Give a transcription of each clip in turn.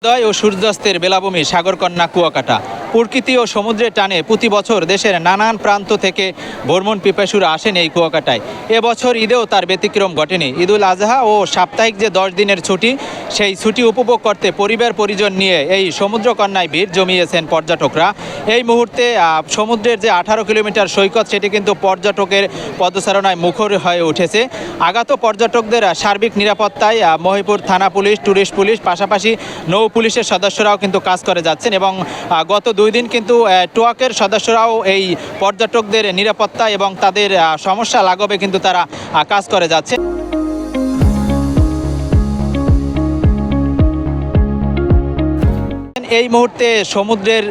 উদয় ও সূর্যাস্তের বেলাভূমি সাগরকন্যা কুয়াকাটা। প্রকৃতি ও সমুদ্রের টানে প্রতি বছর দেশের নানান প্রান্ত থেকে ভ্রমণ পিপাসুরা আসেন এই কুয়াকাটায়। এবছর ঈদেও তার ব্যতিক্রম ঘটেনি। ঈদুল আজহা ও সাপ্তাহিক যে 10 দিনের ছুটি, সেই ছুটি উপভোগ করতে পরিবার পরিজন নিয়ে এই সমুদ্রকন্যায় ভিড় জমিয়েছেন পর্যটকরা। এই মুহূর্তে সমুদ্রের যে 18 কিলোমিটার সৈকত, সেটি কিন্তু পর্যটকের পদচারণায় মুখর হয়ে উঠেছে। আগত পর্যটকদের সার্বিক নিরাপত্তায় মহিপুর থানা পুলিশ, ট্যুরিস্ট পুলিশ, পাশাপাশি নৌ পুলিশের সদস্যরাও কিন্তু কাজ করে যাচ্ছেন এবং গত 2 দিন কিন্তু টোয়াকের সদস্যরাও এই পর্যটকদের নিরাপত্তা এবং তাদের সমস্যা লাঘবে কিন্তু তারা কাজ করে যাচ্ছে। এই মুহূর্তে সমুদ্রের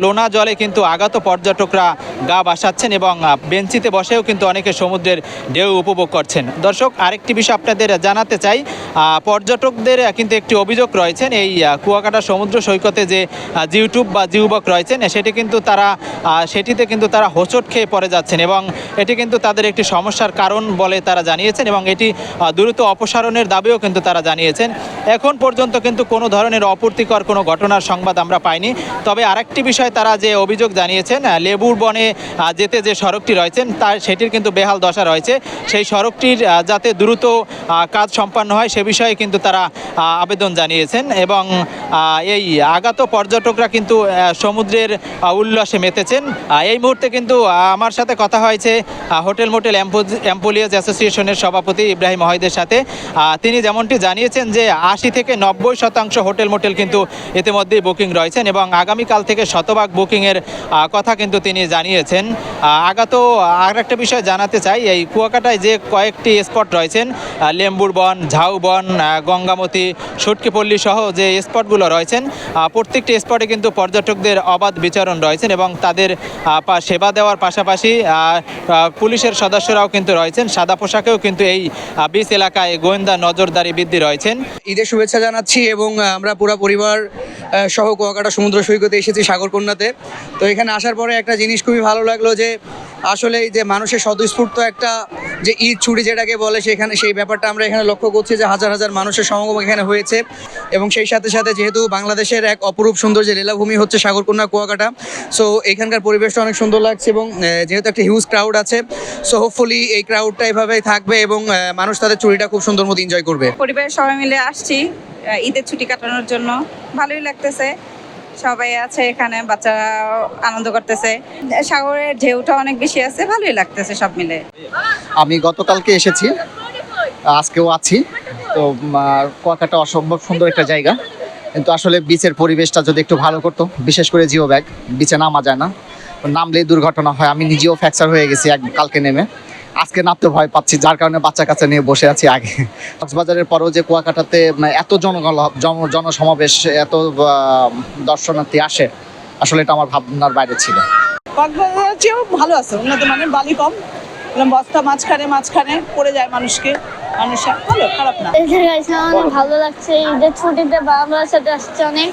লোনা জলে কিন্তু আগত পর্যটকরা গা ভাসাচ্ছেন এবং বেঞ্চিতে বসেও কিন্তু অনেকে সমুদ্রের ঢেউ উপভোগ করছেন। দর্শক, আরেকটি বিষয় আপনাদের জানাতে চাই, পর্যটকদের কিন্তু একটি অভিযোগ রয়েছেন, এই কুয়াকাটা সমুদ্র সৈকতে যে জিউটিউব বা জিউবক রয়েছেন সেটিতে কিন্তু তারা হোঁচট খেয়ে পড়ে যাচ্ছেন এবং এটি কিন্তু তাদের একটি সমস্যার কারণ বলে তারা জানিয়েছেন এবং এটি দ্রুত অপসারণের দাবিও কিন্তু তারা জানিয়েছেন। এখন পর্যন্ত কিন্তু কোনো ধরনের অপ্রীতিকর কোনো ঘটনার সংবাদ আমরা পাইনি। তবে আরেকটি বিষয় তারা যে অভিযোগ জানিয়েছেন, লেবুর বনে যেতে যে সড়কটি রয়েছেন সেটির কিন্তু বেহাল দশা রয়েছে। সেই সড়কটির যাতে দ্রুত কাজ সম্পন্ন হয় সে বিষয়ে কিন্তু তারা আবেদন জানিয়েছেন এবং এই আগত পর্যটকরা কিন্তু সমুদ্রের উল্লাসে মেতেছেন। এই মুহূর্তে কিন্তু আমার সাথে কথা হয়েছে হোটেল মোটেল এমপ্লয়িজ অ্যাসোসিয়েশনের সভাপতি ইব্রাহিম ওয়াহিদের সাথে। তিনি যেমনটি জানিয়েছেন যে 80 থেকে 90% হোটেল মোটেল কিন্তু ইতিমধ্যেই বুকিং রয়েছেন এবং আগামীকাল থেকে শতভাগ বুকিংয়ের কথা কিন্তু তিনি জানিয়েছেন। আগত আর একটা বিষয় জানাতে চাই, এই কুয়াকাটায় যে কয়েকটি স্পট রয়েছেন, লেম্বুর বন, ঝাউবন, গঙ্গামতি, সুটকিপল্লী সহ যে স্পটগুলো রয়েছেন, প্রত্যেকটি স্পটে কিন্তু পর্যটকদের অবাধ বিচরণ রয়েছেন এবং তাদের সেবা দেওয়ার পাশাপাশি পুলিশের সদস্যরাও কিন্তু রয়েছেন। সাদা পোশাকেও কিন্তু এই বিচ এলাকায় গোয়েন্দা নজরদারি বৃদ্ধি রয়েছেন। ঈদের শুভেচ্ছা জানাচ্ছি এবং আমরা পুরো পরিবার সহ কুয়াকাটা সমুদ্র সৈকতে এসেছি সাগরকন্যাতে। তো এখানে আসার পরে একটা জিনিস খুবই ভালো লাগলো যে আসলে এই যে মানুষের স্বতঃস্ফূর্ত একটা যে ঈদ ছুটি যেটাকে বলে, সেখানে সেই ব্যাপারটা আমরা এখানে লক্ষ্য করছি যে হাজার হাজার মানুষের সমাগম এখানে হয়েছে এবং সেই সাথে সাথে যেহেতু বাংলাদেশের এক অপরূপ সুন্দর যে লীলাভূমি হচ্ছে সাগরকন্যা কুয়াকাটা, সো এখানকার পরিবেশটা অনেক সুন্দর লাগছে এবং যেহেতু একটা হিউজ ক্রাউড আছে, সো হোপফুলি এই ক্রাউডটা এভাবেই থাকবে এবং মানুষ তাদের ছুটিটা খুব সুন্দর মতো এনজয় করবে। পরিবারের সবাই মিলে আসছি ঈদের ছুটি কাটানোর জন্য, ভালোই লাগতেছে। সবাই আছে এখানে, বাচ্চারা আনন্দ করতেছে, সাগরের ঢেউটা অনেক বেশি আছে, ভালোই লাগতেছে সব মিলে। আমি গতকালকে এসেছি, আজকেও আছি। তো কুয়াকাটা অসম্ভব সুন্দর একটা জায়গা, কিন্তু আসলে বিচের পরিবেশটা যদি একটু ভালো করতো, বিশেষ করে জিও ব্যাগ, বিচে নামা যায় না, নামলেই দুর্ঘটনা হয়। আমি নিজেও ফ্র্যাকচার হয়ে গেছি কালকে নেমে, আজকে নামতে ভয় পাচ্ছি, যার কারণে বাচ্চা কাচ্চা নিয়ে বসে আছি। আগে কক্সবাজারের পরেও যে কুয়াকাটাতে এত জনসমাবেশ, এত দর্শনার্থী আসে, আসলে এটা আমার ভাবনার বাইরে ছিল। কক্সবাজারের চেয়েও ভালো আছে, উন্নত মানের, বালি কম, বস্তা মাঝখানে পড়ে যায় মানুষকে, মানুষের ভালো, খারাপ না। এই জায়গায় অনেক ভালো লাগছে, ঈদের ছুটিতে বাবার সাথে আসছে অনেক।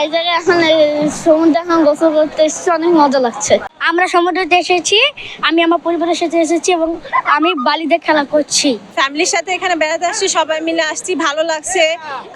এই জায়গায় এখন সমুদ্রে এখন গোসল করতে এসেছি, অনেক মজা লাগছে। আমরা সমুদ্রে এসেছি, আমি আমার পরিবারের সাথে এসেছি এবং আমি বালিতে খেলা করছি। ফ্যামিলির সাথে এখানে বেড়াতে আসছি, সবাই মিলে আসছি, ভালো লাগছে।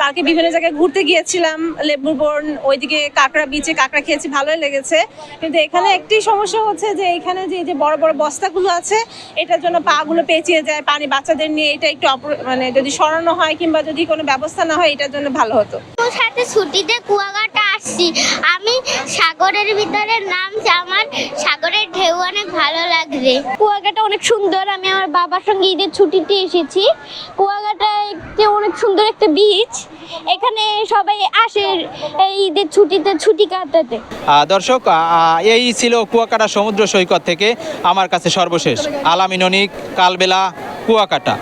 কালকে বিভিন্ন জায়গায় ঘুরতে গিয়েছিলাম, লেবুর বন, ওইদিকে কাঁকড়া বিচে কাঁকড়া খেয়েছি, ভালোই লেগেছে। কিন্তু এখানে একটি সমস্যা হচ্ছে যে এখানে যে বড় বড় বস্তাগুলো আছে, এটার জন্য পাগুলো পেঁচিয়ে যায়, পানি বাচ্চাদের নিয়ে এটা একটু মানে যদি সরানো হয় কিংবা যদি কোনো ব্যবস্থা না হয়, এটার জন্য ভালো হতো। সাথে ছুটিতে কুয়াকাটা আসছি, আমি সাগরের ভিতরে নামছি, আমার সাগরের ঢেউ অনেক ভালো লাগছে। কুয়াকাটা অনেক সুন্দর, আমি আমার বাবার সঙ্গে ঈদের ছুটিতে এসেছি। কুয়াকাটা একটি অনেক সুন্দর একটা বিচ, এখানে সবাই আসে এই ঈদের ছুটিতে ছুটি কাটাতে। দর্শক, এই ছিল কুয়াকাটা সমুদ্র সৈকত থেকে আমার কাছে সর্বশেষ। আলামিন অনিক, কালবেলা, কুয়াকাটা।